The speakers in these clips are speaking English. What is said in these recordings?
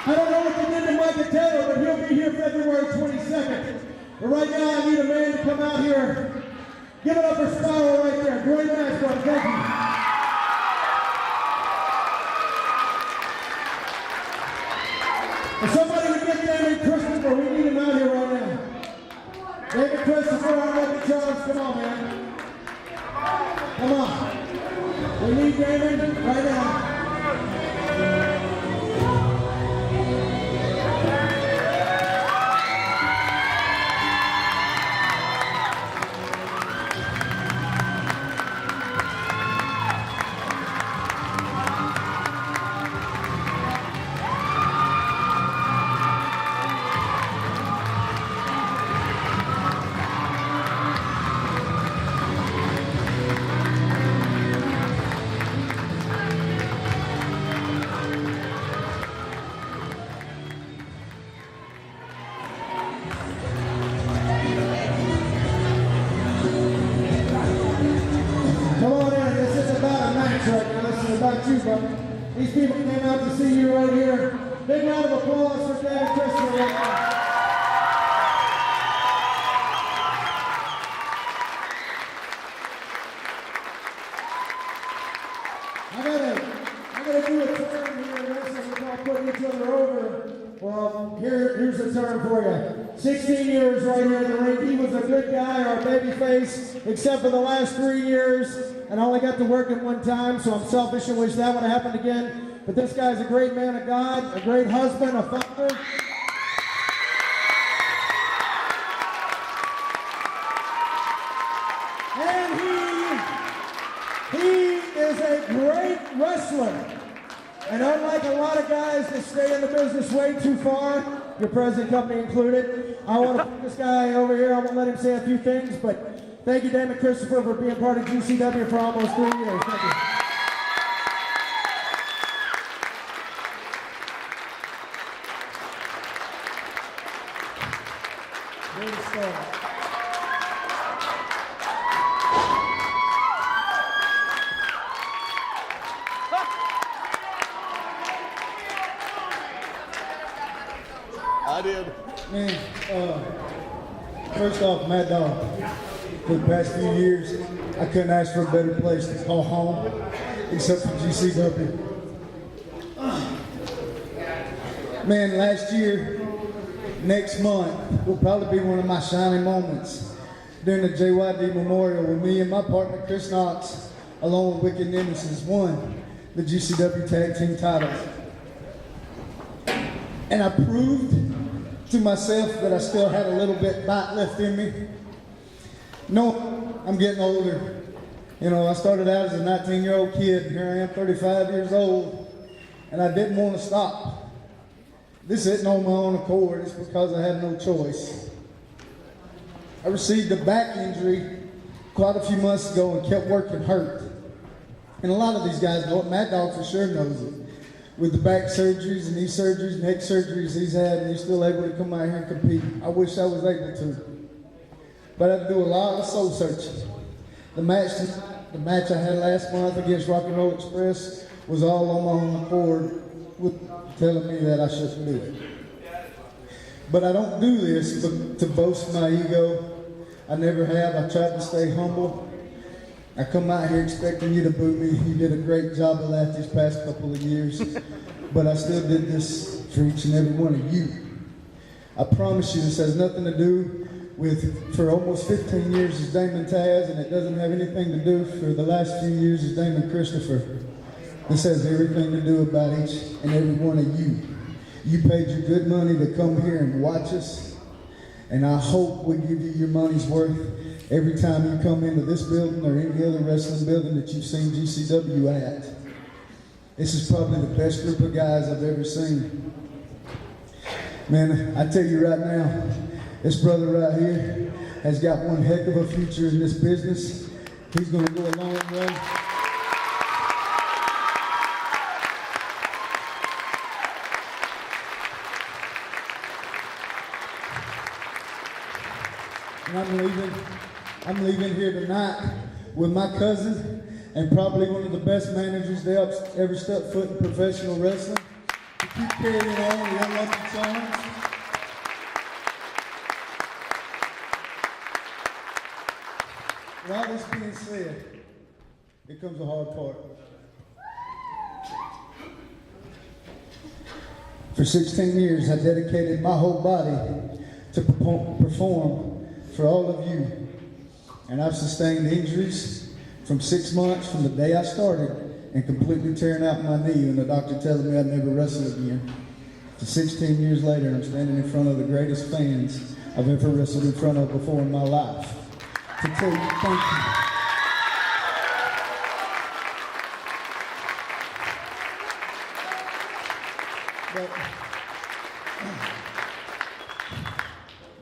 I don't know what you did to Micah Taylor, but he'll be here February 22nd. But right now, I need a man to come out here. Give it up for Spiral right there. Great match, bro. Thank you. And somebody would get Damon Khristofer. We need him out here right now. Damon Khristofer, our lucky Charles. Come on, man. Come on. We need Damon right now. About you, brother. These people came out to see you right here. Big round of applause for Damon Khristofer right now. I gotta do a term here in wrestling. We're all putting each other over. Well, here's a term for you. 16 years right here in the ring. He was a good guy, our baby face, except for the last 3 years. And I only got to work it one time, so I'm selfish and wish that would have happened again. But this guy's a great man of God, a great husband, a father. And he is a great wrestler. And unlike a lot of guys that stay in the business way too far, your present company included, I want to put this guy over here. I won't let him say a few things, but thank you, Damon Khristofer, for being part of GCW for almost 3 years. Thank you. Great stuff. I did. Man, first off, Maddog. For the past few years, I couldn't ask for a better place to call home, except for GCW. Man, last year, next month, will probably be one of my shining moments during the JYD Memorial when me and my partner, Chris Knox, along with Wicked Nemesis, won the GCW Tag Team titles. And I proved to myself that I still had a little bit bite left in me. No, I'm getting older. You know, I started out as a 19-year-old kid, and here I am 35 years old, and I didn't want to stop. This isn't on my own accord, it's because I had no choice. I received a back injury quite a few months ago and kept working hurt. And a lot of these guys know it, Maddog for sure knows it. With the back surgeries and knee surgeries, neck surgeries he's had, and he's still able to come out here and compete. I wish I was able to. But I had to do a lot of soul searching. The match I had last month against Rock and Roll Express was all on my own accord, with telling me that I shouldn't do it. But I don't do this to boast my ego. I never have. I tried to stay humble. I come out here expecting you to boo me. You did a great job of that these past couple of years. But I still did this for each and every one of you. I promise you this has nothing to do with, for almost 15 years as Damon Taz, and it doesn't have anything to do for the last few years as Damon Khristofer. This has everything to do about each and every one of you. You paid your good money to come here and watch us, and I hope we give you your money's worth every time you come into this building or any other wrestling building that you've seen GCW at. This is probably the best group of guys I've ever seen. Man, I tell you right now, this brother right here has got one heck of a future in this business. He's going to go a long way. And I'm leaving here tonight with my cousin and probably one of the best managers to ever step foot in professional wrestling. keep carrying on the unlucky charms. With all this being said, here comes the hard part. For 16 years, I dedicated my whole body to perform for all of you. And I've sustained injuries from 6 months from the day I started and completely tearing out my knee and the doctor telling me I'd never wrestle again. To 16 years later, I'm standing in front of the greatest fans I've ever wrestled in front of before in my life. To tell you thank you.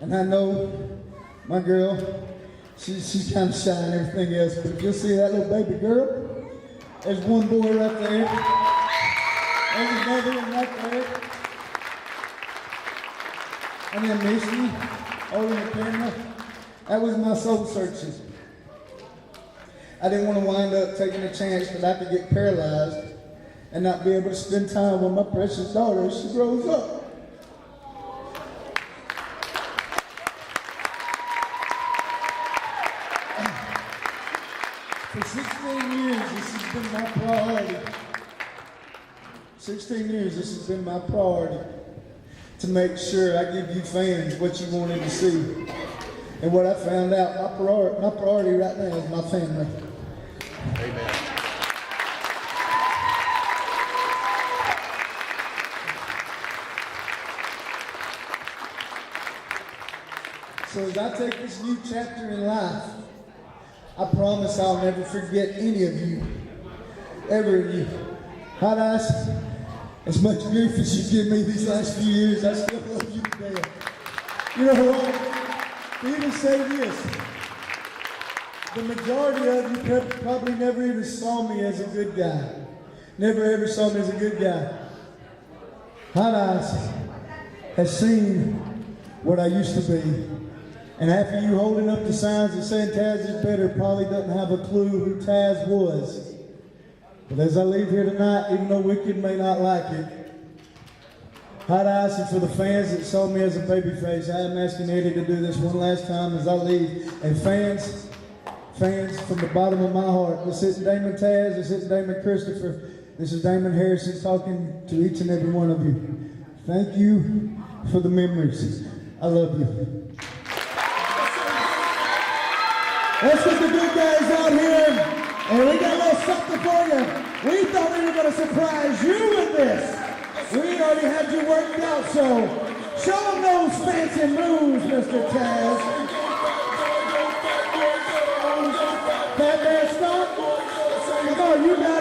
And I know my girl, she's kind of shy and everything else, but if you'll see that little baby girl, there's one boy right there. There's another one right there. And then Missy, over in the camera. That was my soul searching. I didn't want to wind up taking a chance that I could get paralyzed and not be able to spend time with my precious daughter as she grows up. For 16 years, this has been my priority. 16 years, this has been my priority to make sure I give you fans what you wanted to see. And what I found out, my priority right now is my family. Amen. So as I take this new chapter in life, I promise I'll never forget any of you, ever of you. Hot Ice, as much grief as you give me these last few years, I still love you to death. You know what? To even say this, the majority of you probably never even saw me as a good guy. Never ever saw me as a good guy. Hot Ice has seen what I used to be. And after you holding up the signs that saying Taz is better, probably doesn't have a clue who Taz was. But as I leave here tonight, even though Wicked may not like it, Hot Ice, and for the fans that saw me as a babyface, I am asking Eddie to do this one last time as I leave. And fans from the bottom of my heart, this isn't Damon Taz, this isn't Damon Khristofer, this is Damon Harrison talking to each and every one of you. Thank you for the memories. I love you. Let's get the good guys out here, and we got a little something for you. We thought we were going to surprise you with this. We already had you worked out, so show them those fancy moves, Mr. Taz. That man stop. Come on, you got it.